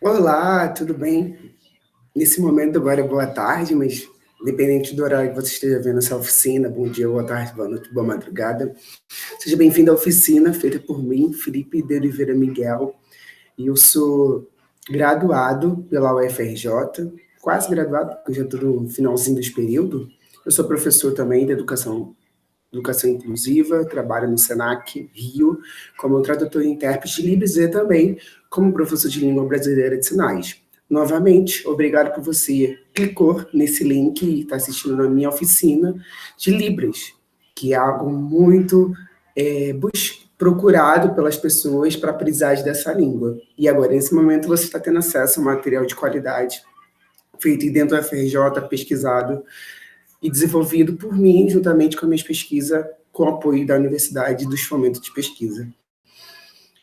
Olá, tudo bem? Nesse momento agora é boa tarde, mas independente do horário que você esteja vendo essa oficina, bom dia, boa tarde, boa noite, boa madrugada. Seja bem-vindo à oficina feita por mim, Felipe de Oliveira Miguel, e eu sou graduado pela UFRJ, quase graduado, porque já estou no finalzinho desse período. Eu sou professor também de educação inclusiva, trabalho no SENAC Rio como tradutor e intérprete de Libras e também como professor de língua brasileira de sinais. Novamente, obrigado por você clicou nesse link e está assistindo na minha oficina de Libras, que é algo muito procurado pelas pessoas para a aprendizagem dessa língua. E agora, nesse momento, você está tendo acesso a um material de qualidade feito dentro da FRJ, pesquisado e desenvolvido por mim, juntamente com a minha pesquisa, com o apoio da Universidade e dos fomentos de pesquisa.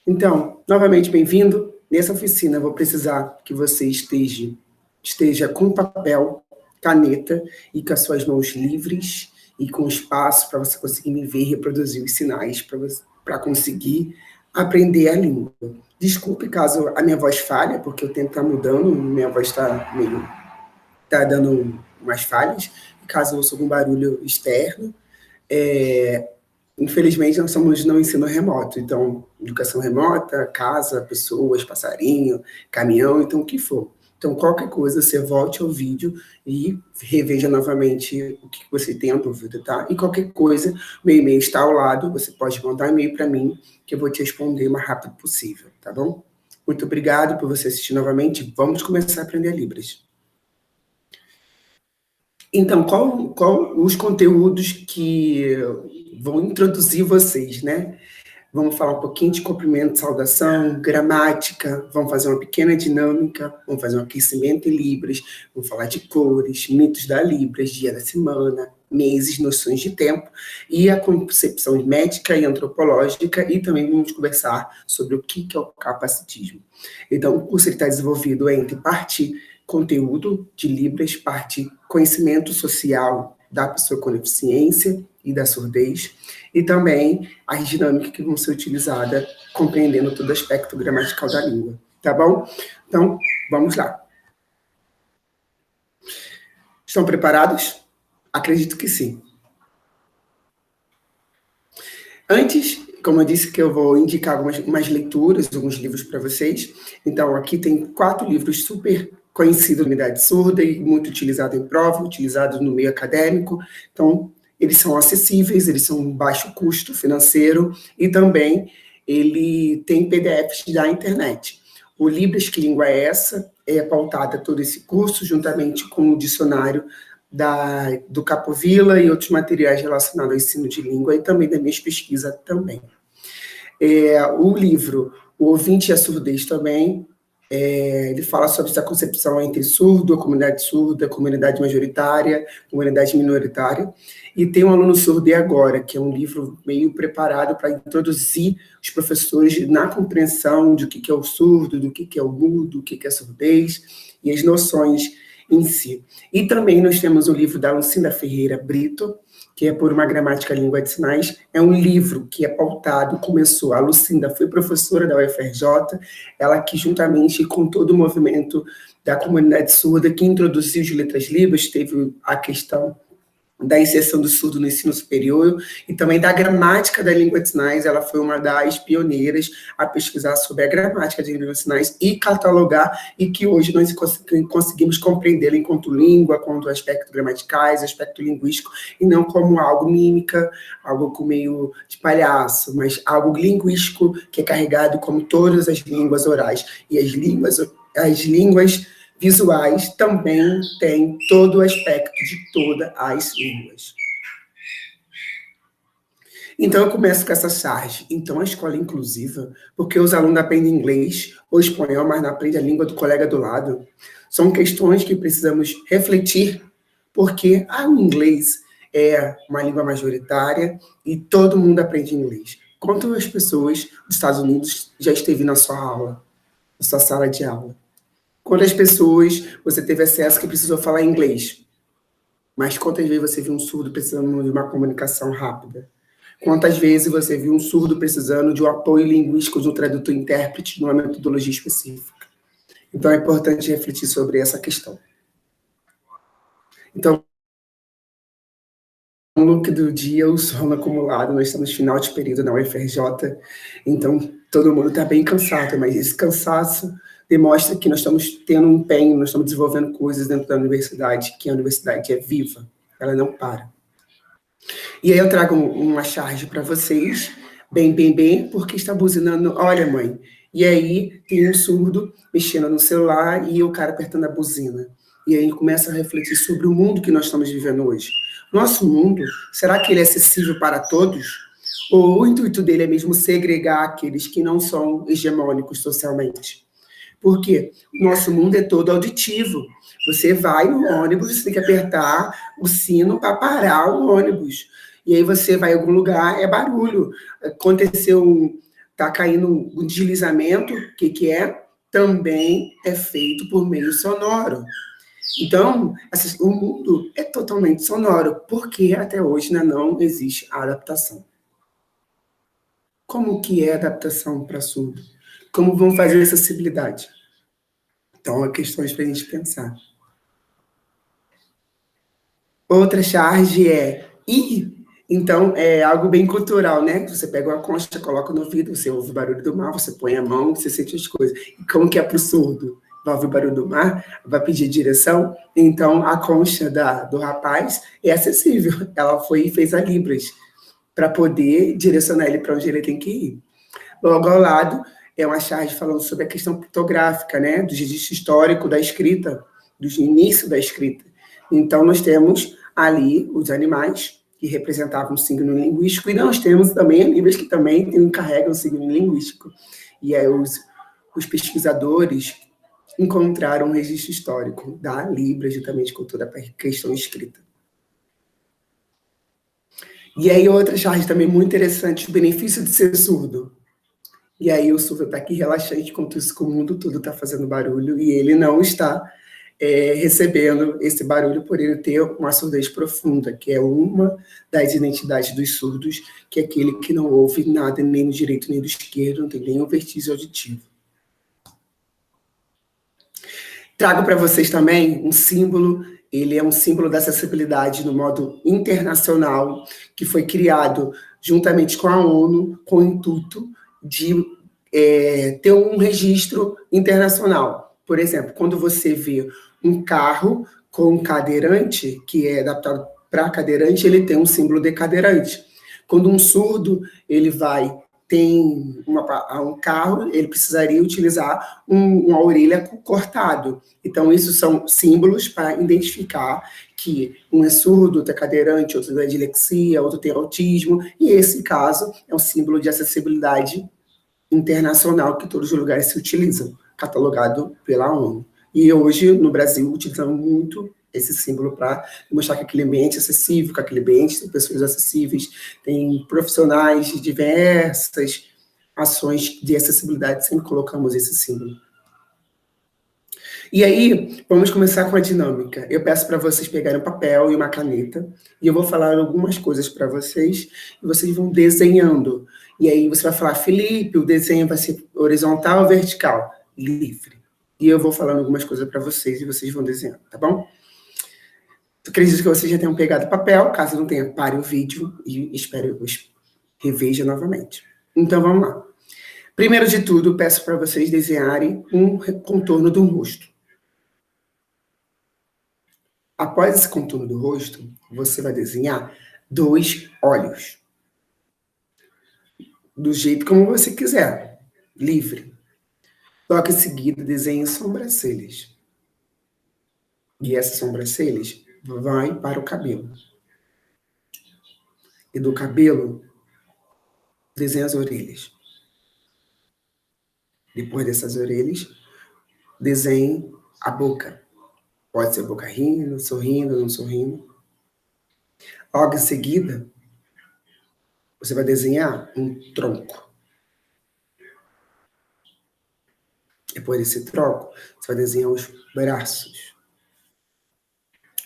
Então, novamente, bem-vindo. Nessa oficina, eu vou precisar que você esteja com papel, caneta e com as suas mãos livres e com espaço para você conseguir me ver e reproduzir os sinais para conseguir aprender a língua. Desculpe caso a minha voz falhe, porque o tempo está mudando, minha voz está dando umas falhas, caso ouça algum barulho externo. Infelizmente, nós estamos no ensino remoto, então, educação remota, casa, pessoas, passarinho, caminhão, então, o que for. Então, qualquer coisa, você volte ao vídeo e reveja novamente o que você tem a dúvida, tá? E qualquer coisa, meu e-mail está ao lado, você pode mandar um e-mail para mim, que eu vou te responder o mais rápido possível, tá bom? Muito obrigado por você assistir novamente. Vamos começar a aprender Libras. Então, qual os conteúdos que vão introduzir vocês, né? Vamos falar um pouquinho de cumprimento, saudação, gramática, vamos fazer uma pequena dinâmica, vamos fazer um aquecimento em Libras, vamos falar de cores, mitos da Libras, dia da semana, meses, noções de tempo, e a concepção médica e antropológica, e também vamos conversar sobre o que é o capacitismo. Então, o curso está desenvolvido entre parte conteúdo de Libras, parte conhecimento social da pessoa com deficiência e da surdez, e também as dinâmicas que vão ser utilizadas, compreendendo todo o aspecto gramatical da língua, tá bom? Então, vamos lá. Estão preparados? Acredito que sim. Antes, como eu disse que eu vou indicar algumas leituras, alguns livros para vocês, então aqui tem 4 livros super conhecidos na unidade surda e muito utilizados em prova, utilizados no meio acadêmico, então eles são acessíveis, eles são baixo custo financeiro e também ele tem PDFs da internet. O Libras, que língua é essa? É pautada todo esse curso, juntamente com o dicionário do Capovilla e outros materiais relacionados ao ensino de língua e também da minha pesquisa também. O livro O Ouvinte e a Surdez também, ele fala sobre essa concepção entre surda, comunidade majoritária, comunidade minoritária, e tem um aluno surdo agora, que é um livro meio preparado para introduzir os professores na compreensão do que é o surdo, do que é o mudo, do que é a surdez, e as noções em si. E também nós temos o livro da Lucinda Ferreira Brito, que é Por uma Gramática Língua de Sinais, é um livro que é pautado, começou, a Lucinda foi professora da UFRJ, ela que juntamente com todo o movimento da comunidade surda, que introduziu as letras libras, teve a questão da inserção do surdo no ensino superior e também da gramática da língua de sinais. Ela foi uma das pioneiras a pesquisar sobre a gramática da língua de sinais e catalogar, e que hoje nós conseguimos compreendê-la enquanto língua, quanto aspectos gramaticais, aspecto linguístico, e não como algo mímica, algo com meio de palhaço, mas algo linguístico que é carregado como todas as línguas orais. E as línguas visuais também têm todo o aspecto de todas as línguas. Então, eu começo com essa charge. Então, a escola é inclusiva, porque os alunos aprendem inglês ou espanhol, mas não aprendem a língua do colega do lado. São questões que precisamos refletir, porque o inglês é uma língua majoritária e todo mundo aprende inglês. Quantas pessoas dos Estados Unidos já esteve na sua aula, na sua sala de aula? Quantas pessoas você teve acesso que precisou falar inglês? Mas quantas vezes você viu um surdo precisando de uma comunicação rápida? Quantas vezes você viu um surdo precisando de um apoio linguístico de um tradutor-intérprete numa metodologia específica? Então, é importante refletir sobre essa questão. Então, o look do dia, o sono acumulado, nós estamos no final de período na UFRJ, então todo mundo está bem cansado, mas esse cansaço demonstra que nós estamos tendo um empenho, nós estamos desenvolvendo coisas dentro da universidade, que a universidade é viva, ela não para. E aí eu trago uma charge para vocês, bem, porque está buzinando, olha mãe, e aí tem um surdo mexendo no celular e o cara apertando a buzina. E aí começa a refletir sobre o mundo que nós estamos vivendo hoje. Nosso mundo, será que ele é acessível para todos? Ou o intuito dele é mesmo segregar aqueles que não são hegemônicos socialmente? Porque o nosso mundo é todo auditivo. Você vai no ônibus, você tem que apertar o sino para parar o ônibus. E aí você vai em algum lugar, é barulho. Aconteceu, tá caindo um deslizamento, o que é? Também é feito por meio sonoro. Então, o mundo é totalmente sonoro, porque até hoje ainda não existe a adaptação. Como que é a adaptação para surdo? Como vão fazer acessibilidade? Então, é questões para a gente pensar. Outra charge é ir. Então, é algo bem cultural, né? Você pega uma concha, coloca no ouvido, você ouve o barulho do mar, você põe a mão, você sente as coisas. E como que é para o surdo? Vai ouvir o barulho do mar, vai pedir direção. Então, a concha do rapaz é acessível. Ela foi e fez a Libras para poder direcionar ele para onde ele tem que ir. Logo ao lado, é uma charge falando sobre a questão pictográfica, né? Do registro histórico da escrita, do início da escrita. Então, nós temos ali os animais que representavam o signo linguístico, e nós temos também a Libras, que também carregam o signo linguístico. E aí os pesquisadores encontraram um registro histórico da Libras, justamente com toda a questão escrita. E aí outra charge também muito interessante, o benefício de ser surdo. E aí o surdo está aqui relaxante, enquanto isso que o mundo todo está fazendo barulho, e ele não está recebendo esse barulho por ele ter uma surdez profunda, que é uma das identidades dos surdos, que é aquele que não ouve nada nem do direito nem do esquerdo, não tem nenhum vertigem auditivo. Trago para vocês também um símbolo, ele é um símbolo da acessibilidade no modo internacional, que foi criado juntamente com a ONU, com o intuito de ter um registro internacional. Por exemplo, quando você vê um carro com um cadeirante, que é adaptado para cadeirante, ele tem um símbolo de cadeirante. Quando um surdo ele tem um carro, ele precisaria utilizar uma orelha cortado. Então, isso são símbolos para identificar que um é surdo, outro é cadeirante, outro é dislexia, outro tem autismo, e esse caso é um símbolo de acessibilidade internacional que todos os lugares se utilizam, catalogado pela ONU. E hoje, no Brasil, utilizamos muito esse símbolo para mostrar que aquele ambiente é acessível, que aquele ambiente tem pessoas acessíveis, tem profissionais de diversas ações de acessibilidade, sempre colocamos esse símbolo. E aí, vamos começar com a dinâmica. Eu peço para vocês pegarem um papel e uma caneta, e eu vou falar algumas coisas para vocês, e vocês vão desenhando. E aí você vai falar, Felipe, o desenho vai ser horizontal ou vertical? Livre. E eu vou falando algumas coisas para vocês, e vocês vão desenhando, tá bom? Eu acredito que vocês já tenham pegado o papel, caso não tenha, pare o vídeo e espero reveja novamente. Então, vamos lá. Primeiro de tudo, peço para vocês desenharem um contorno do rosto. Após esse contorno do rosto, você vai desenhar 2 olhos. Do jeito como você quiser, livre. Logo em seguida, desenhe sobrancelhas. E essas sobrancelhas vai para o cabelo. E do cabelo, desenhe as orelhas. Depois dessas orelhas, desenhe a boca. Pode ser a boca rindo, sorrindo, não sorrindo. Logo em seguida, você vai desenhar um tronco. Depois desse tronco, você vai desenhar os braços.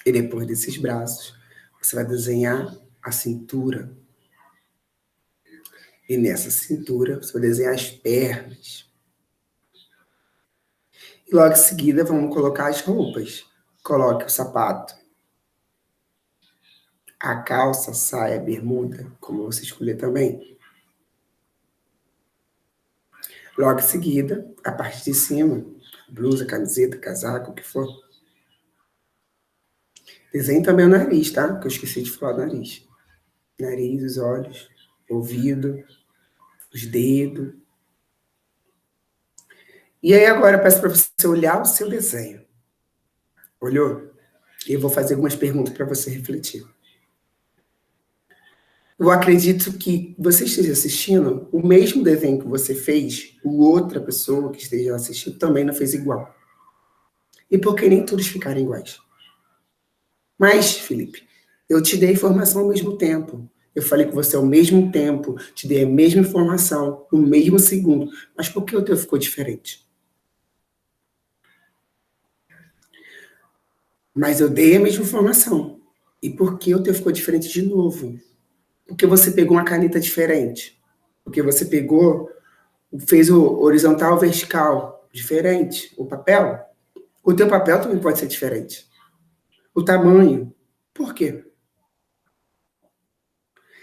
E depois desses braços, você vai desenhar a cintura. E nessa cintura, você vai desenhar as pernas. Logo em seguida, vamos colocar as roupas. Coloque o sapato, a calça, saia, bermuda, como você escolher também. Logo em seguida, a parte de cima, blusa, camiseta, casaco, o que for. Desenhe também o nariz, tá? Que eu esqueci de falar do nariz. Nariz, os olhos, ouvido, os dedos. E aí agora eu peço para você olhar o seu desenho. Olhou? E eu vou fazer algumas perguntas para você refletir. Eu acredito que você esteja assistindo o mesmo desenho que você fez, o outra pessoa que esteja assistindo também não fez igual. E por que nem todos ficaram iguais? Mas, Felipe, eu te dei informação ao mesmo tempo. Eu falei com você ao mesmo tempo, te dei a mesma informação, no mesmo segundo. Mas por que o teu ficou diferente? Mas eu dei a mesma informação. E por que o teu ficou diferente de novo? Porque você pegou uma caneta diferente. Porque você pegou, fez o horizontal, vertical, diferente. O papel, o teu papel também pode ser diferente. O tamanho. Por quê?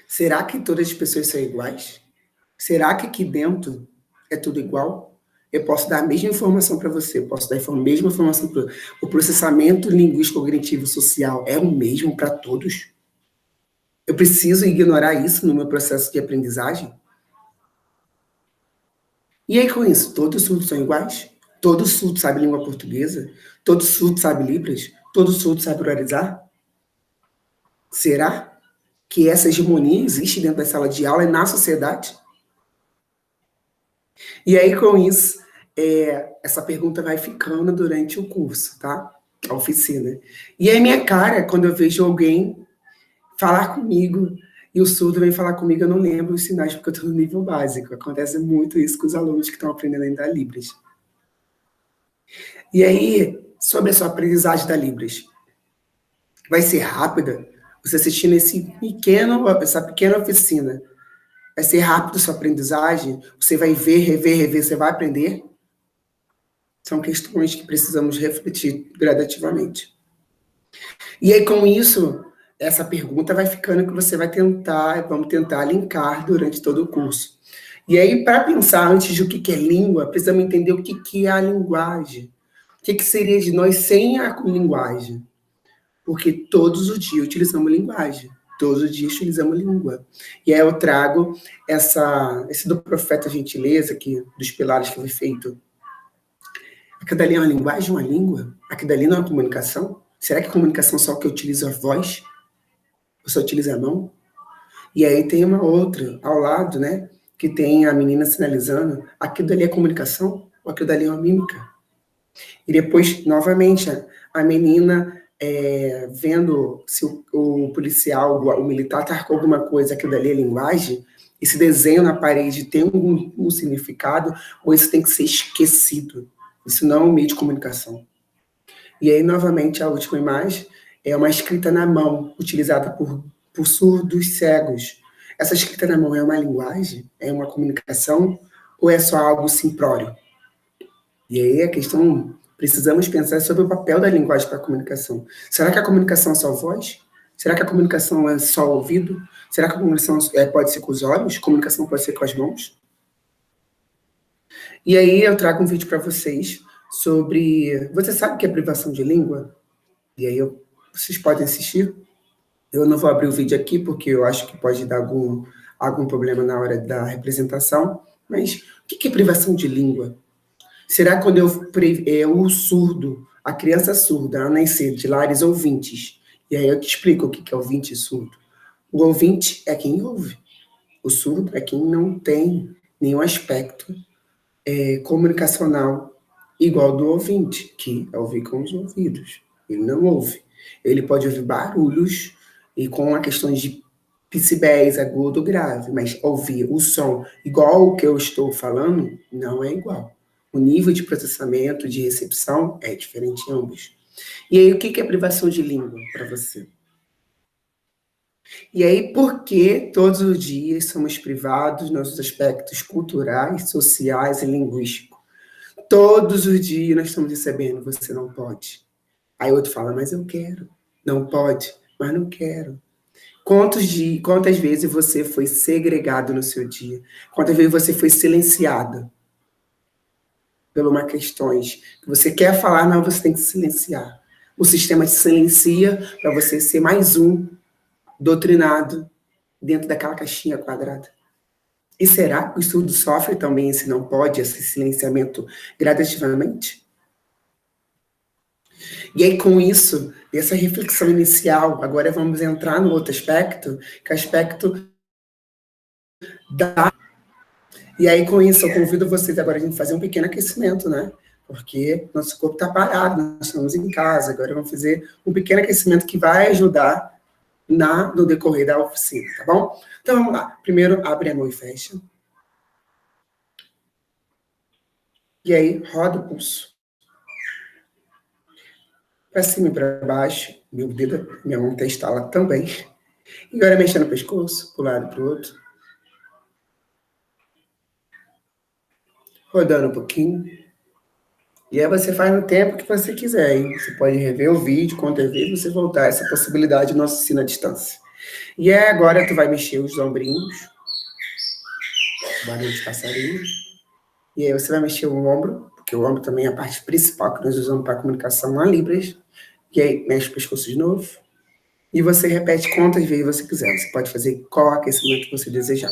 Será que todas as pessoas são iguais? Será que aqui dentro é tudo igual? Eu posso dar a mesma informação para você, eu posso dar a mesma informação para o processamento linguístico cognitivo social é o mesmo para todos? Eu preciso ignorar isso no meu processo de aprendizagem? E aí, com isso, todos os surdos são iguais? Todo surdo sabe língua portuguesa? Todo surdo sabe Libras? Todo surdo sabe oralizar? Será que essa hegemonia existe dentro da sala de aula e na sociedade? E aí, com isso, essa pergunta vai ficando durante o curso, tá? A oficina. E aí, minha cara, quando eu vejo alguém falar comigo e o surdo vem falar comigo, eu não lembro os sinais porque eu estou no nível básico. Acontece muito isso com os alunos que estão aprendendo ainda Libras. E aí, sobre a sua aprendizagem da Libras, vai ser rápida? Você assistindo essa pequena oficina, vai ser rápido a sua aprendizagem? Você vai ver, rever, rever, você vai aprender? São questões que precisamos refletir gradativamente. E aí, com isso, essa pergunta vai ficando que você vai tentar, vamos tentar linkar durante todo o curso. E aí, para pensar antes de o que é língua, precisamos entender o que é a linguagem. O que seria de nós sem a linguagem? Porque todos os dias utilizamos linguagem. Todos os dias utilizamos língua. E aí eu trago esse do profeta gentileza, dos pilares que foi feito. Aquilo dali é uma linguagem, uma língua? Aquilo dali não é uma comunicação? Será que a comunicação é só que eu utilizo a voz? Ou só utilizo a mão? E aí tem uma outra ao lado, né? Que tem a menina sinalizando. Aquilo dali é comunicação? Ou aquilo dali é uma mímica? E depois, novamente, a menina vendo se o policial, o militar, tá com alguma coisa, aquilo dali é linguagem, esse desenho na parede tem um significado, ou isso tem que ser esquecido. Isso não é um meio de comunicação. E aí, novamente, a última imagem é uma escrita na mão, utilizada por surdos cegos. Essa escrita na mão é uma linguagem? É uma comunicação? Ou é só algo simplório? E aí a questão, precisamos pensar sobre o papel da linguagem para a comunicação. Será que a comunicação é só voz? Será que a comunicação é só ouvido? Será que a comunicação pode ser com os olhos? A comunicação pode ser com as mãos? E aí eu trago um vídeo para vocês sobre... Você sabe o que é privação de língua? E aí vocês podem assistir. Eu não vou abrir o vídeo aqui, porque eu acho que pode dar algum problema na hora da representação. Mas o que é privação de língua? Será que quando o surdo, a criança surda, a nascer de lares ouvintes, e aí eu te explico o que é ouvinte e surdo. O ouvinte é quem ouve. O surdo é quem não tem nenhum aspecto comunicacional igual do ouvinte, que é ouvir com os ouvidos. Ele não ouve. Ele pode ouvir barulhos e com a questão de decibéis, agudo, grave, mas ouvir o som igual o que eu estou falando não é igual. O nível de processamento, de recepção é diferente em ambos. E aí, o que é privação de língua para você? E aí, por que todos os dias somos privados nos nossos aspectos culturais, sociais e linguísticos? Todos os dias nós estamos recebendo, você não pode. Aí outro fala, mas eu quero. Não pode, mas não quero. Quantas vezes você foi segregado no seu dia? Quantas vezes você foi silenciado por uma questões que você quer falar, mas você tem que silenciar. O sistema te silencia para você ser mais um doutrinado dentro daquela caixinha quadrada. E será que o estudo sofre também esse não pode, esse silenciamento gradativamente? E aí, com isso, essa reflexão inicial, agora vamos entrar no outro aspecto, que é o aspecto da. E aí, com isso, eu convido vocês agora a gente fazer um pequeno aquecimento, né? Porque nosso corpo está parado, nós estamos em casa, agora vamos fazer um pequeno aquecimento que vai ajudar no decorrer da oficina, tá bom? Então, vamos lá. Primeiro, abre a mão e fecha. E aí, roda o pulso. Para cima e para baixo. Meu dedo, minha mão está instalada também. E agora mexendo no pescoço, para um lado e para o outro. Rodando um pouquinho. E aí você faz no tempo que você quiser, hein? Você pode rever o vídeo, quantas vezes você voltar. Essa possibilidade nosso ensino à distância. E aí agora tu vai mexer os ombrinhos. Barulho de passarinho. E aí você vai mexer o ombro, porque o ombro também é a parte principal que nós usamos para comunicação na Libras. E aí mexe o pescoço de novo. E você repete quantas vezes você quiser. Você pode fazer qual aquecimento que você desejar.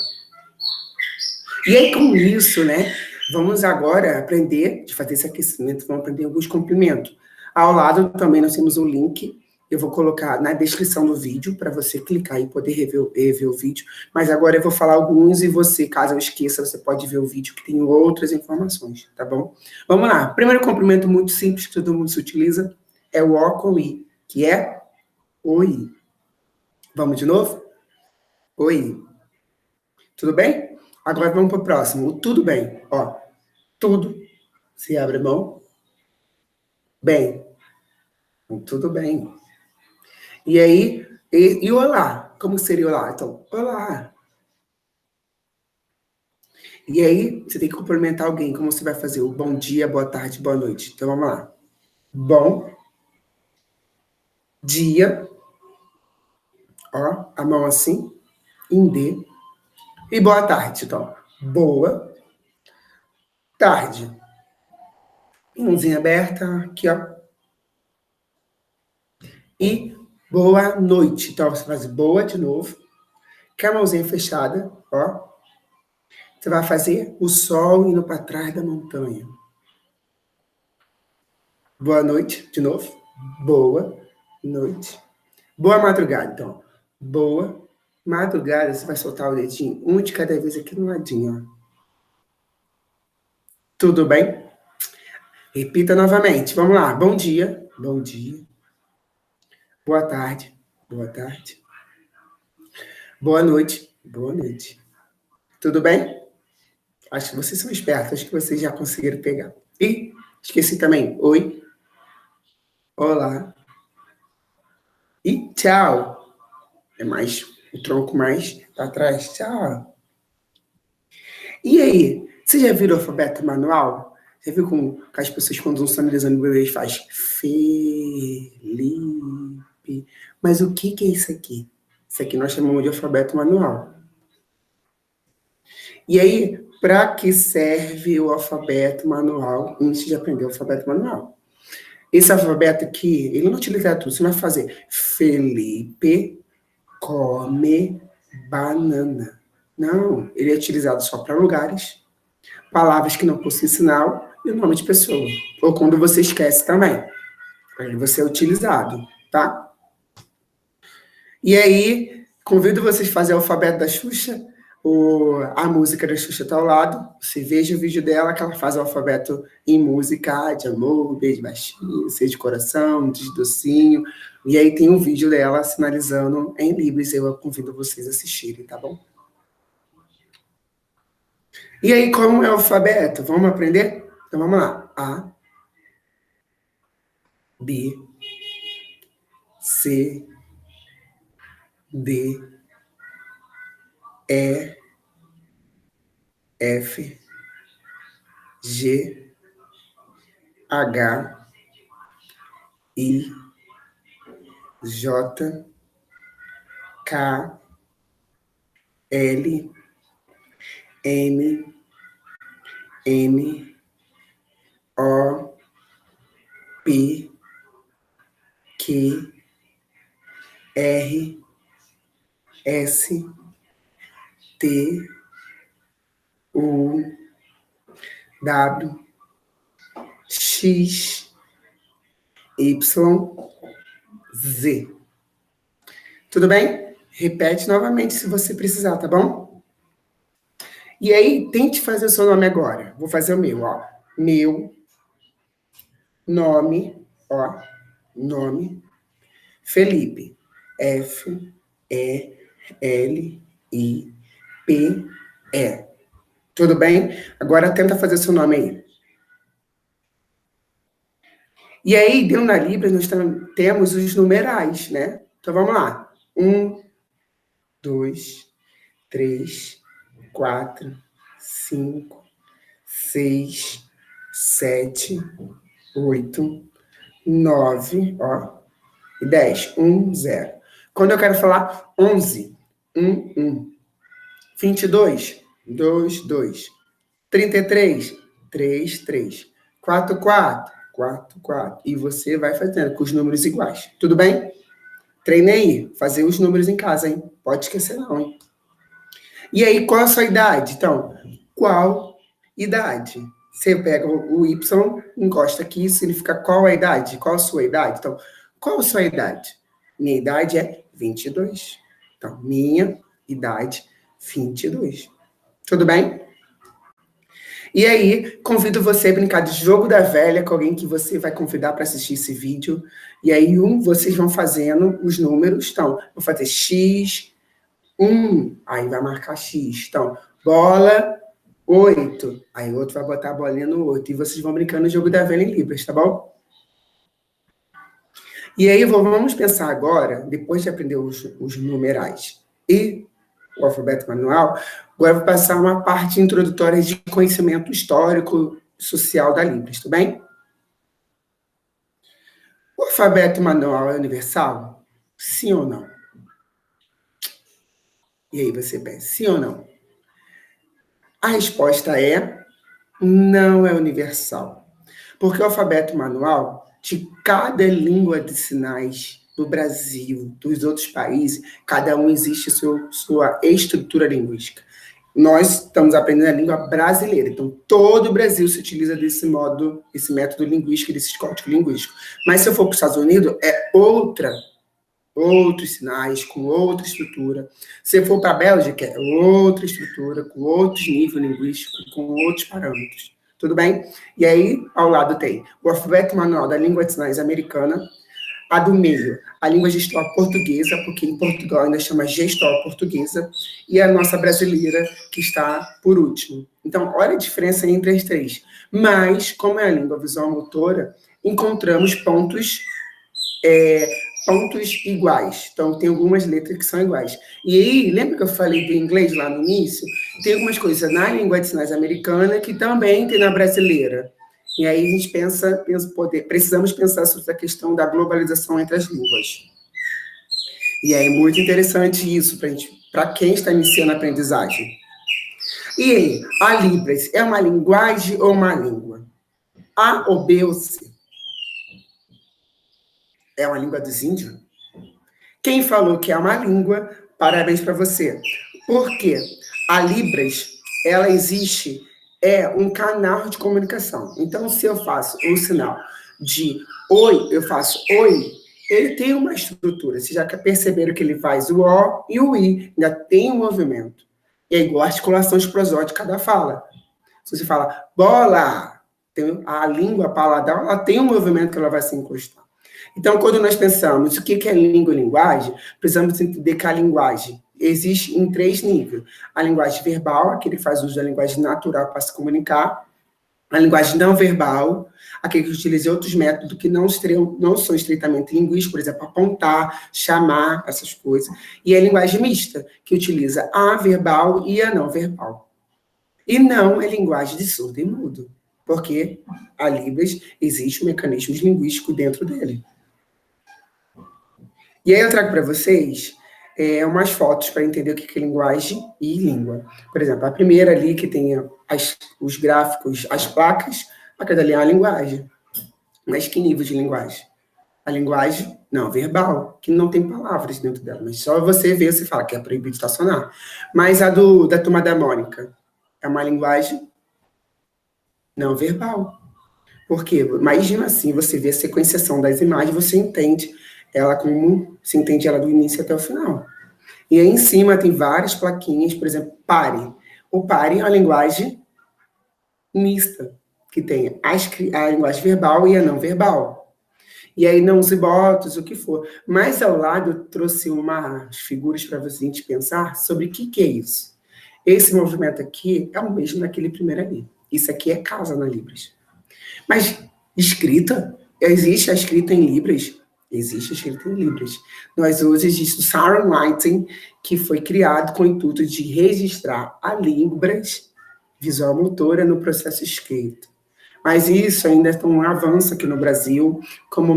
E aí, com isso, né, vamos agora aprender de fazer esse aquecimento, vamos aprender alguns complementos. Ao lado também nós temos um link, eu vou colocar na descrição do vídeo, para você clicar e poder rever o vídeo. Mas agora eu vou falar alguns e você, caso eu esqueça, você pode ver o vídeo que tem outras informações, tá bom? Vamos lá. Primeiro complemento muito simples que todo mundo se utiliza é o O com I, que é oi. Vamos de novo? Oi. Tudo bem? Agora vamos para o próximo. O tudo bem. Ó, tudo. Se abre a mão. Bem. Tudo bem. E aí, e olá? Como seria olá? Então, olá. E aí, você tem que cumprimentar alguém. Como você vai fazer? O bom dia, boa tarde, boa noite. Então, vamos lá. Bom dia. Ó, a mão assim. Em D. E boa tarde. Então, boa tarde. Mãozinha aberta. Aqui, ó. E boa noite. Então, você faz boa de novo. Com a mãozinha fechada, ó. Você vai fazer o sol indo para trás da montanha. Boa noite, de novo. Boa noite. Boa madrugada, então. Boa madrugada. Você vai soltar o dedinho, um de cada vez aqui no ladinho, ó. Tudo bem? Repita novamente. Vamos lá. Bom dia. Bom dia. Boa tarde. Boa tarde. Boa noite. Boa noite. Tudo bem? Acho que vocês são espertos. Acho que vocês já conseguiram pegar. E esqueci também. Oi. Olá. E tchau. É mais o tronco mais para trás. Tchau. E aí, você já viu o alfabeto manual? Você viu como que as pessoas, quando estão sonorizando o bebê, faz Felipe? Mas o que é isso aqui? Isso aqui nós chamamos de alfabeto manual. E aí, para que serve o alfabeto manual antes de aprender o alfabeto manual? Esse alfabeto aqui, ele não utiliza tudo. Você vai fazer Felipe come banana. Não, ele é utilizado só para lugares, palavras que não possuem sinal e o nome de pessoa. Ou quando você esquece também. Aí você é utilizado, tá? E aí, convido vocês a fazer o alfabeto da Xuxa. A música da Xuxa está ao lado. Você veja o vídeo dela, que ela faz o alfabeto em música, de amor, beijo baixinho, seja de coração, de docinho. E aí tem um vídeo dela sinalizando em Libras. Eu convido vocês a assistirem, tá bom? E aí, como é o alfabeto? Vamos aprender? Então vamos lá. A, B, C, D, E, F, G, H, I, J, K, L, M, N, O, P, Q, R, S, T, U, W, X, Y, Z. Tudo bem? Repete novamente se você precisar, tá bom? E aí, tente fazer o seu nome agora. Vou fazer o meu, ó. Meu nome, ó. Nome. Felipe. F, E, L, I, P, E. Tudo bem? Agora tenta fazer seu nome aí. E aí, dentro da Libras, nós temos os numerais, né? Então, vamos lá. 1, 2, 3, 4, 5, 6, 7, 8, 9, ó, e 10. 1, 0. Quando eu quero falar 11, 1, 1. 22, 2, 2. 33, 3, 3. 4, 4, 4, 4. E você vai fazendo com os números iguais. Tudo bem? Treine aí, fazer os números em casa, hein? Pode esquecer não, hein? E aí, qual a sua idade? Então, qual idade? Você pega o Y, encosta aqui, significa qual a idade? Qual a sua idade? Então, qual a sua idade? Minha idade é 22. Então, minha idade, 22. Tudo bem? E aí, convido você a brincar de jogo da velha com alguém que você vai convidar para assistir esse vídeo. E aí, vocês vão fazendo os números. Então, vou fazer X, 1, aí vai marcar X. Então, bola, 8. Aí o outro vai botar a bolinha no 8. E vocês vão brincando no jogo da velha em Libras, tá bom? E aí, vamos pensar agora, depois de aprender os numerais e o alfabeto manual, agora eu vou passar uma parte introdutória de conhecimento histórico social da Libras, tudo bem? O alfabeto manual é universal? Sim ou não? E aí você pensa, sim ou não? A resposta é não é universal. Porque o alfabeto manual de cada língua de sinais do Brasil, dos outros países, cada um existe sua estrutura linguística. Nós estamos aprendendo a língua brasileira, então todo o Brasil se utiliza desse modo, esse método linguístico, desse código linguístico. Mas se eu for para os Estados Unidos, é outros sinais, com outra estrutura. Se eu for para a Bélgica, é outra estrutura, com outros níveis linguísticos, com outros parâmetros. Tudo bem? E aí, ao lado tem o alfabeto manual da língua de sinais americana, a do meio, a língua gestual portuguesa, porque em Portugal ainda chama gestual portuguesa, e a nossa brasileira, que está por último. Então, olha a diferença entre as três. Mas, como é a língua visual motora, encontramos pontos iguais. Então, tem algumas letras que são iguais. E aí, lembra que eu falei do inglês lá no início? Tem algumas coisas na língua de sinais americana que também tem na brasileira. E aí a gente precisamos pensar sobre a questão da globalização entre as línguas. E é muito interessante isso para quem está iniciando a aprendizagem. E aí, a Libras é uma linguagem ou uma língua? A ou B ou C? É uma língua dos índios? Quem falou que é uma língua, parabéns para você. Porque a Libras, ela existe, é um canal de comunicação. Então, se eu faço o sinal de oi, eu faço oi, ele tem uma estrutura. Vocês já perceberam que ele faz o O e o I, ainda tem um movimento. E é igual a articulação prosódica da fala. Se você fala bola, a língua paladar, ela tem um movimento que ela vai se encostar. Então, quando nós pensamos o que é língua e linguagem, precisamos entender que a linguagem existe em 3 níveis. A linguagem verbal, aquele que faz uso da linguagem natural para se comunicar. A linguagem não verbal, aquele que utiliza outros métodos que não são estritamente linguísticos, por exemplo, apontar, chamar, essas coisas. E a linguagem mista, que utiliza a verbal e a não verbal. E não é linguagem de surdo e mudo. porque a Libras existe um mecanismo linguístico dentro dele. E aí eu trago para vocês umas fotos para entender o que é linguagem e língua. Por exemplo, a primeira ali que tem os gráficos, as placas, aquela ali é a linguagem. Mas que nível de linguagem? A linguagem não verbal, que não tem palavras dentro dela, mas só você vê, você fala que é proibido estacionar. Mas a da Turma da Mônica é uma linguagem não verbal. Por quê? Imagina assim, você vê a sequenciação das imagens, você entende ela como se entende ela do início até o final. E aí em cima tem várias plaquinhas, por exemplo, pare. O pare é uma linguagem mista, que tem a linguagem verbal e a não verbal. E aí não use botos, o que for. Mas ao lado eu trouxe umas figuras para você gente pensar sobre o que é isso. Esse movimento aqui é o mesmo daquele primeiro ali. Isso aqui é casa na Libras. Mas escrita? Existe a escrita em Libras? Existe a escrita em Libras. Nós hoje existe o Sound Writing, que foi criado com o intuito de registrar a Libras visual motora no processo escrito. Mas isso ainda é um avanço aqui no Brasil como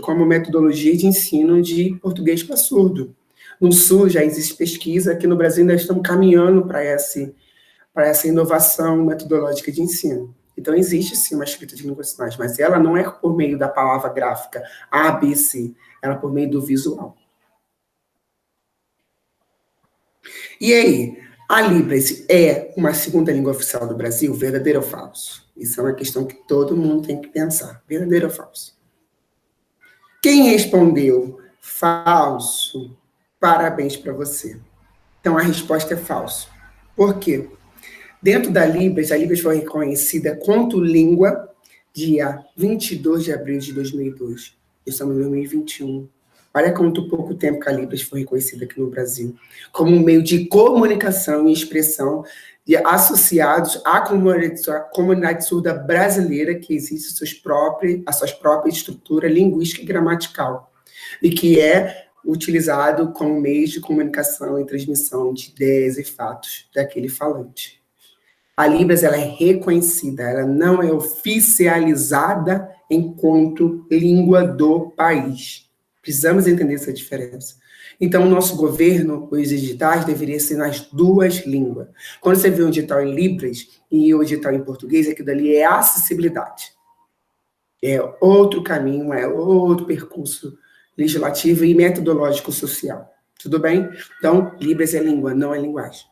como metodologia de ensino de português para surdo. No Sul já existe pesquisa, aqui no Brasil ainda estamos caminhando para essa inovação metodológica de ensino. Então, existe sim uma escrita de línguas de sinais, mas ela não é por meio da palavra gráfica A, B, C, ela é por meio do visual. E aí, a Libras é uma segunda língua oficial do Brasil, verdadeiro ou falso? Isso é uma questão que todo mundo tem que pensar, verdadeiro ou falso? Quem respondeu falso, parabéns para você. Então, a resposta é falso. Por quê? Dentro da Libras, a Libras foi reconhecida quanto língua dia 22 de abril de 2002. Estamos em 2021. Olha quanto pouco tempo que a Libras foi reconhecida aqui no Brasil, como um meio de comunicação e expressão associados à comunidade surda brasileira, que existe a sua própria estrutura linguística e gramatical, e que é utilizado como meio de comunicação e transmissão de ideias e fatos daquele falante. A Libras ela é reconhecida, ela não é oficializada enquanto língua do país. Precisamos entender essa diferença. Então, o nosso governo, os editais, deveriam ser nas duas línguas. Quando você vê um edital em Libras e o edital em português, aquilo dali é acessibilidade. É outro caminho, é outro percurso legislativo e metodológico social. Tudo bem? Então, Libras é língua, não é linguagem.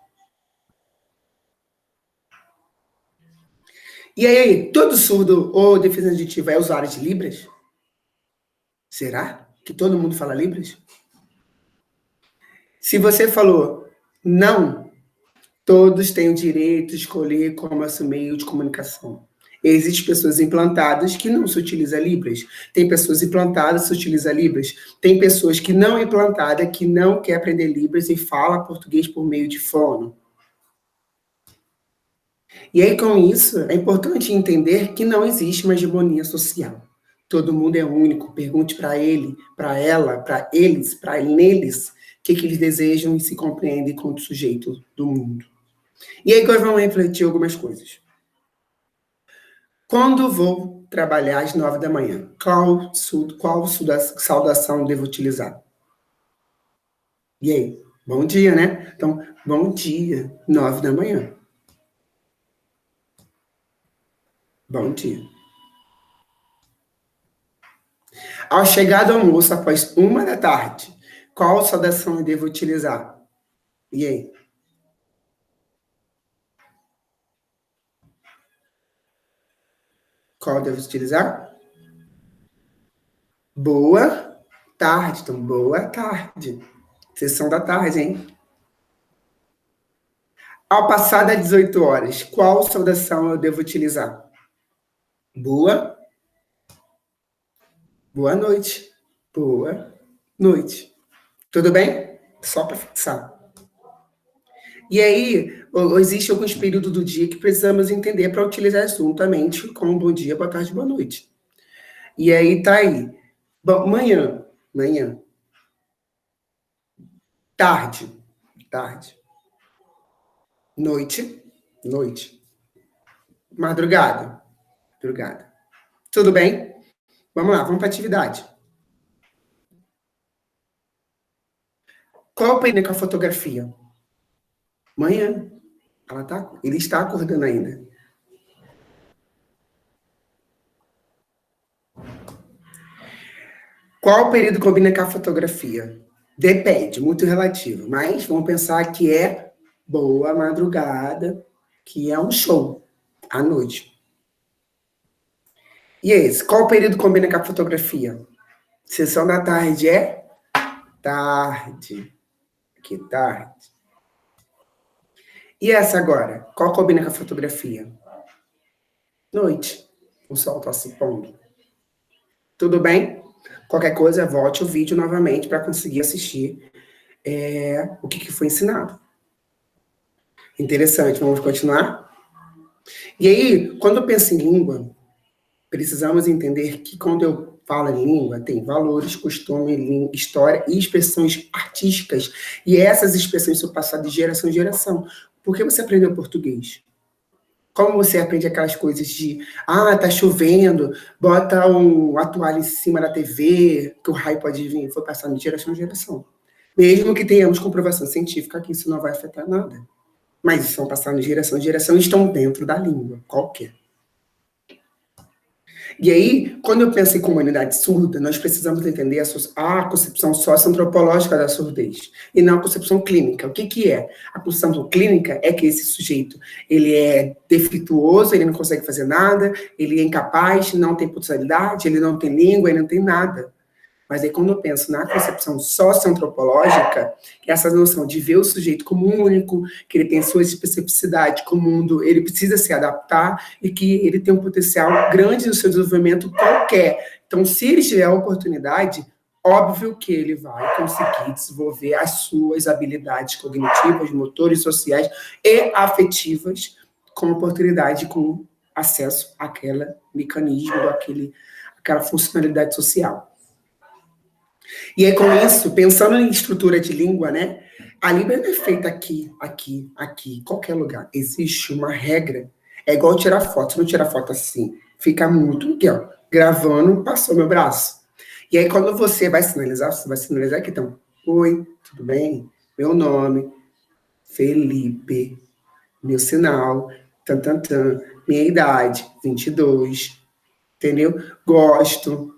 E aí, todo surdo ou deficiente auditiva é usuário de Libras? Será que todo mundo fala Libras? Se você falou não, todos têm o direito de escolher como esse meio de comunicação. Existem pessoas implantadas que não se utiliza Libras. Tem pessoas implantadas que se utiliza Libras. Tem pessoas que não implantadas, que não quer aprender Libras e fala português por meio de fono. E aí, com isso, é importante entender que não existe uma hegemonia social. Todo mundo é único. Pergunte para ele, para ela, para eles, para neles, o que eles desejam e se compreendem como sujeito do mundo. E aí, agora vamos refletir algumas coisas. Quando vou trabalhar às 9 da manhã, qual saudação devo utilizar? E aí? Bom dia, né? Então, bom dia, 9 da manhã. Bom dia. Ao chegar do almoço após 1 da tarde, qual saudação eu devo utilizar? E aí? Qual eu devo utilizar? Boa tarde. Então, boa tarde. Sessão da tarde, hein? Ao passar das 18 horas, qual saudação eu devo utilizar? Boa, boa noite. Boa noite. Tudo bem? Só para fixar. E aí, existe alguns períodos do dia que precisamos entender para utilizar juntamente com bom dia, boa tarde, boa noite. E aí, tá aí. Bom, manhã. Tarde. Noite. Madrugada. Madrugada. Tudo bem? Vamos lá, vamos para a atividade. Qual o período com a fotografia? Manhã. Ele está acordando ainda. Qual o período combina com a fotografia? Depende, muito relativo. Mas vamos pensar que é boa madrugada, que é um show à noite. E esse? Qual o período combina com a fotografia? Sessão da tarde é tarde. Que tarde. E essa agora? Qual combina com a fotografia? Noite. O sol está se pondo. Tudo bem? Qualquer coisa, volte o vídeo novamente para conseguir assistir o que foi ensinado. Interessante, vamos continuar? E aí, quando eu penso em língua, precisamos entender que quando eu falo em língua, tem valores, costume, história e expressões artísticas. E essas expressões são passadas de geração em geração. Por que você aprendeu português? Como você aprende aquelas coisas de, tá chovendo, bota a toalha em cima da TV, que o raio pode vir, foi passando de geração em geração. Mesmo que tenhamos comprovação científica que isso não vai afetar nada. Mas são passados de geração em geração e estão dentro da língua, qualquer. E aí, quando eu penso em comunidade surda, nós precisamos entender a concepção socioantropológica da surdez, e não a concepção clínica. O que é? A concepção clínica é que esse sujeito, ele é defeituoso, ele não consegue fazer nada, ele é incapaz, não tem potencialidade, ele não tem língua, ele não tem nada. Mas aí, quando eu penso na concepção socioantropológica, essa noção de ver o sujeito como único, que ele tem sua especificidade, que o mundo ele precisa se adaptar e que ele tem um potencial grande no seu desenvolvimento qualquer. Então, se ele tiver a oportunidade, óbvio que ele vai conseguir desenvolver as suas habilidades cognitivas, motores, sociais e afetivas com oportunidade, com acesso àquele mecanismo, àquela funcionalidade social. E aí, com isso, pensando em estrutura de língua, né? A língua não é feita aqui, qualquer lugar. Existe uma regra. É igual tirar foto. Se não tirar foto assim, fica muito aqui, ó. Gravando, passou meu braço. E aí, quando você vai sinalizar aqui, então, oi, tudo bem? Meu nome, Felipe. Meu sinal, minha idade, 22. Entendeu? Gosto.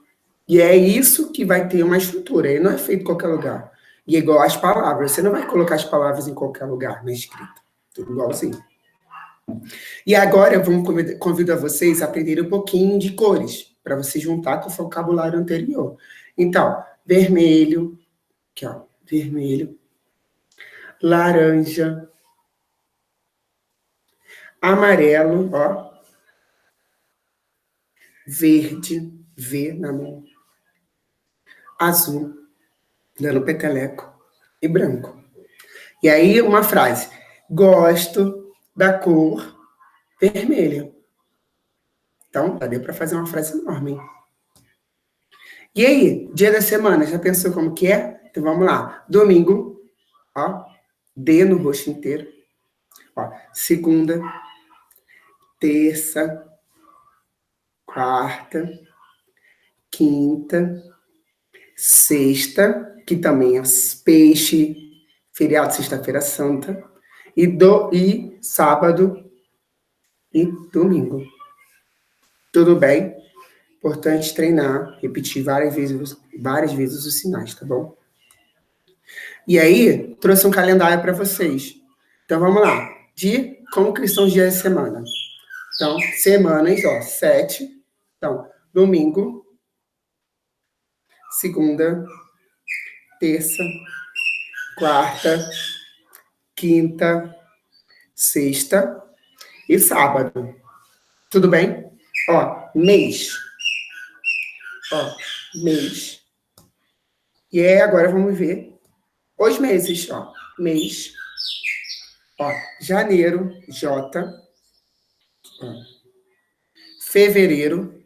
E é isso que vai ter uma estrutura. Ele não é feito em qualquer lugar. E é igual às palavras. Você não vai colocar as palavras em qualquer lugar na escrita. Tudo igualzinho. E agora eu convido a vocês a aprenderem um pouquinho de cores, para você juntar com o vocabulário anterior. Então, vermelho, aqui ó, vermelho, laranja, amarelo, ó, verde, V na mão, azul, dando peteleco, e branco. E aí, uma frase. Gosto da cor vermelha. Então, já deu para fazer uma frase enorme. E aí, dia da semana, já pensou como que é? Então, vamos lá. Domingo, ó, D no rosto inteiro. Ó, segunda, terça, quarta, quinta, sexta, que também é peixe, feriado, sexta-feira santa, e sábado e domingo. Tudo bem? Importante treinar, repetir várias vezes os sinais, tá bom? E aí, trouxe um calendário para vocês. Então, vamos lá. Como que são os dias de semana? Então, semanas, ó, 7. Então, domingo, segunda, terça, quarta, quinta, sexta e sábado. Tudo bem? Ó, mês. Ó, mês. E aí, agora vamos ver os meses, ó. Mês. Ó, janeiro, J. Ó, fevereiro.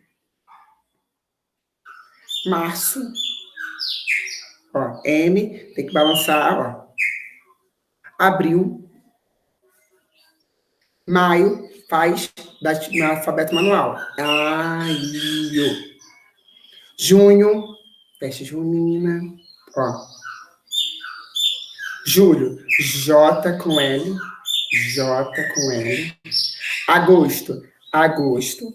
Março. Ó, M. Tem que balançar, ó. Abril. Maio. pais no alfabeto manual. A, I, O. Junho, festa junina, ó. Julho, J com L, J com L. Agosto, agosto.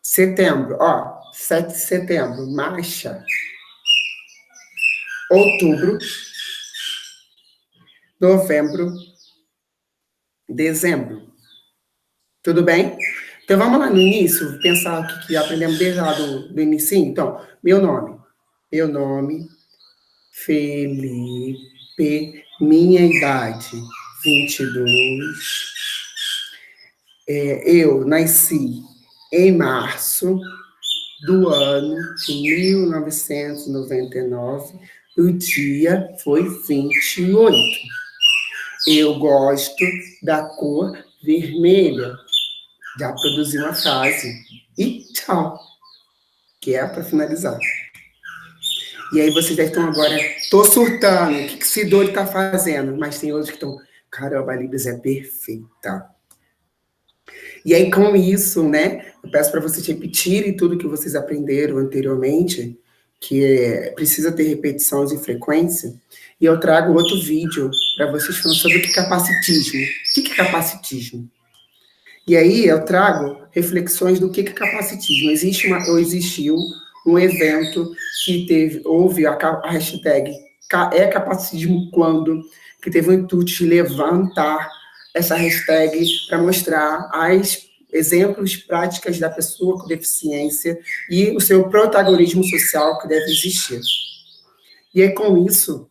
Setembro, ó, 7 de setembro, marcha. Outubro, novembro, dezembro. Tudo bem? Então, vamos lá no início, pensar o que aprendemos desde lá do início. Então, meu nome, Felipe, minha idade, 22. Eu nasci em março do ano de 1999, o dia foi 28. Eu gosto da cor vermelha. Já produzi uma frase. E tchau. Que é para finalizar. E aí vocês estão agora, tô surtando, o que esse doido tá fazendo? Mas tem outros que estão, caramba, a Libras é perfeita. E aí, com isso, né, eu peço para vocês repetirem tudo que vocês aprenderam anteriormente, que precisa ter repetições e frequência, e eu trago outro vídeo para vocês falando sobre o que é capacitismo. O que é capacitismo? E aí eu trago reflexões do que é capacitismo. Existiu um evento que houve a hashtag é capacitismo quando, que teve o intuito de levantar essa hashtag para mostrar as exemplos práticas da pessoa com deficiência e o seu protagonismo social que deve existir. E aí, com isso,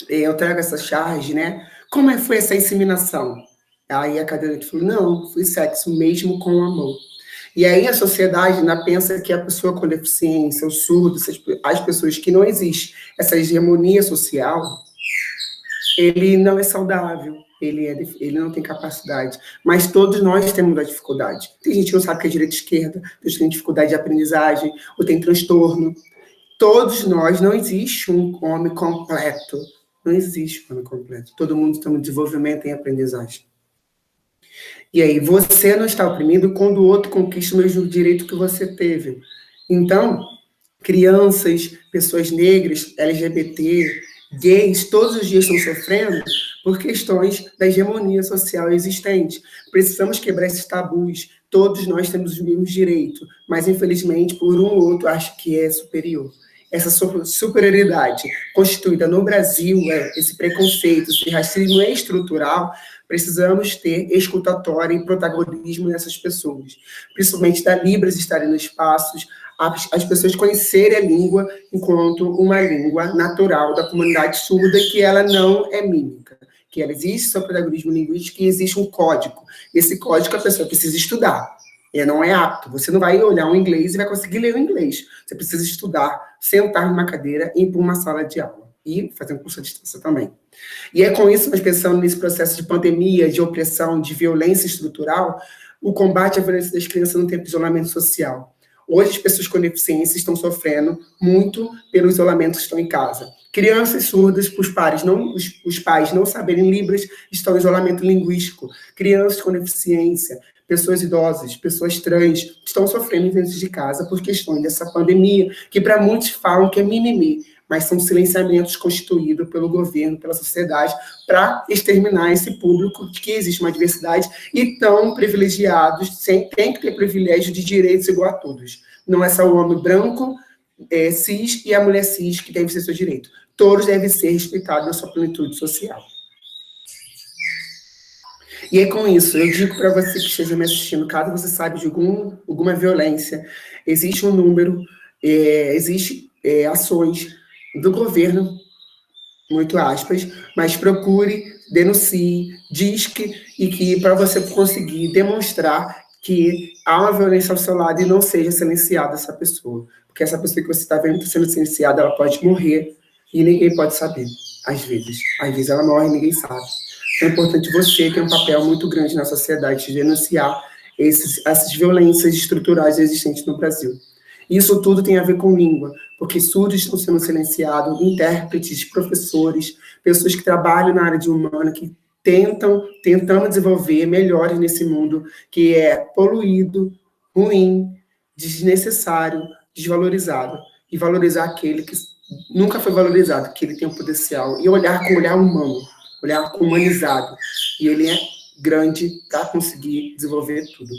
eu trago essa charge, né? Como foi essa inseminação? Aí a cadeirante falou, não, foi sexo mesmo com amor. E aí a sociedade ainda pensa que a pessoa com deficiência, o surdo, as pessoas que não existe essa hegemonia social, ele não é saudável, ele não tem capacidade. Mas todos nós temos a dificuldade. Tem gente que não sabe o que é direita e esquerda, tem gente que tem dificuldade de aprendizagem, ou tem transtorno. Todos nós, não existe um homem completo. Não existe um homem completo. Todo mundo está no desenvolvimento e em aprendizagem. E aí, você não está oprimido quando o outro conquista o mesmo direito que você teve. Então, crianças, pessoas negras, LGBT, gays, todos os dias estão sofrendo por questões da hegemonia social existente. Precisamos quebrar esses tabus. Todos nós temos os mesmos direitos, mas, infelizmente, por um ou outro, acho que é superior. Essa superioridade constituída no Brasil, esse preconceito, esse racismo estrutural, precisamos ter escutatória e protagonismo nessas pessoas, principalmente da Libras estarem nos espaços, as pessoas conhecerem a língua enquanto uma língua natural da comunidade surda, que ela não é mímica, que ela existe seu protagonismo linguístico e existe um código. Esse código a pessoa precisa estudar. Não é apto. Você não vai olhar um inglês e vai conseguir ler o inglês. Você precisa estudar, sentar numa cadeira e ir para uma sala de aula. E fazer um curso à distância também. E é com isso, nós pensamos nesse processo de pandemia, de opressão, de violência estrutural, o combate à violência das crianças no tempo de isolamento social. Hoje, as pessoas com deficiência estão sofrendo muito pelo isolamento que estão em casa. Crianças surdas, os pais não saberem Libras, estão em isolamento linguístico. Crianças com deficiência, pessoas idosas, pessoas trans, estão sofrendo dentro de casa por questões dessa pandemia, que para muitos falam que é mimimi, mas são silenciamentos constituídos pelo governo, pela sociedade, para exterminar esse público de que existe uma diversidade e tão privilegiados, tem que ter privilégio de direitos igual a todos. Não é só o homem branco, cis, e a mulher cis que deve ser seu direito. Todos devem ser respeitados na sua plenitude social. E é com isso, eu digo para você que esteja me assistindo, caso você saiba de alguma violência, existe um número, existe ações do governo, muito aspas, mas procure, denuncie, disque, e que para você conseguir demonstrar que há uma violência ao seu lado e não seja silenciada essa pessoa. Porque essa pessoa que você está vendo sendo silenciada, ela pode morrer e ninguém pode saber, às vezes. Às vezes ela morre e ninguém sabe. Então é importante você ter um papel muito grande na sociedade de denunciar essas violências estruturais existentes no Brasil. Isso tudo tem a ver com língua, porque surdos estão sendo silenciados, intérpretes, professores, pessoas que trabalham na área de humana, que tentamos desenvolver melhores nesse mundo que é poluído, ruim, desnecessário, desvalorizado, e valorizar aquele que nunca foi valorizado, que ele tem um potencial, e olhar com olhar humano, olhar humanizado, e ele é grande para conseguir desenvolver tudo.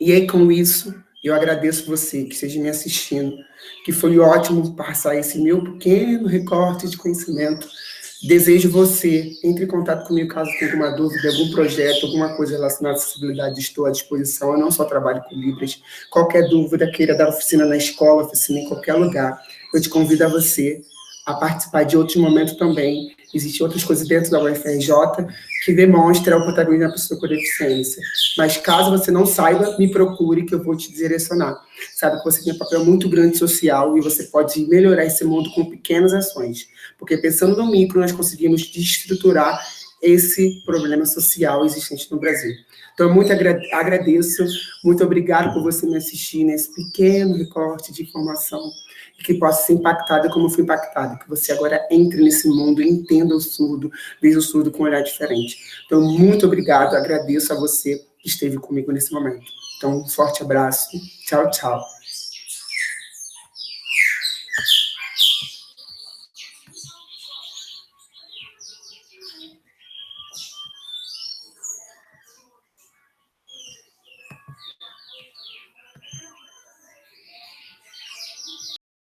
E aí, com isso, eu agradeço você que esteja me assistindo, que foi ótimo passar esse meu pequeno recorte de conhecimento. Desejo você, entre em contato comigo caso tenha alguma dúvida, algum projeto, alguma coisa relacionada à acessibilidade, estou à disposição. Eu não só trabalho com Libras. Qualquer dúvida, queira dar oficina na escola, oficina em qualquer lugar, eu te convido a você a participar de outros momentos também. Existem outras coisas dentro da UFRJ que demonstram o protagonismo da pessoa com deficiência. Mas caso você não saiba, me procure que eu vou te direcionar. Sabe que você tem um papel muito grande social e você pode melhorar esse mundo com pequenas ações. Porque pensando no micro, nós conseguimos desestruturar esse problema social existente no Brasil. Então, eu muito agradeço, muito obrigado por você me assistir nesse pequeno recorte de informação que possa ser impactada como eu fui impactada, que você agora entre nesse mundo, entenda o surdo, veja o surdo com um olhar diferente. Então, muito obrigado, agradeço a você que esteve comigo nesse momento. Então, um forte abraço, tchau, tchau.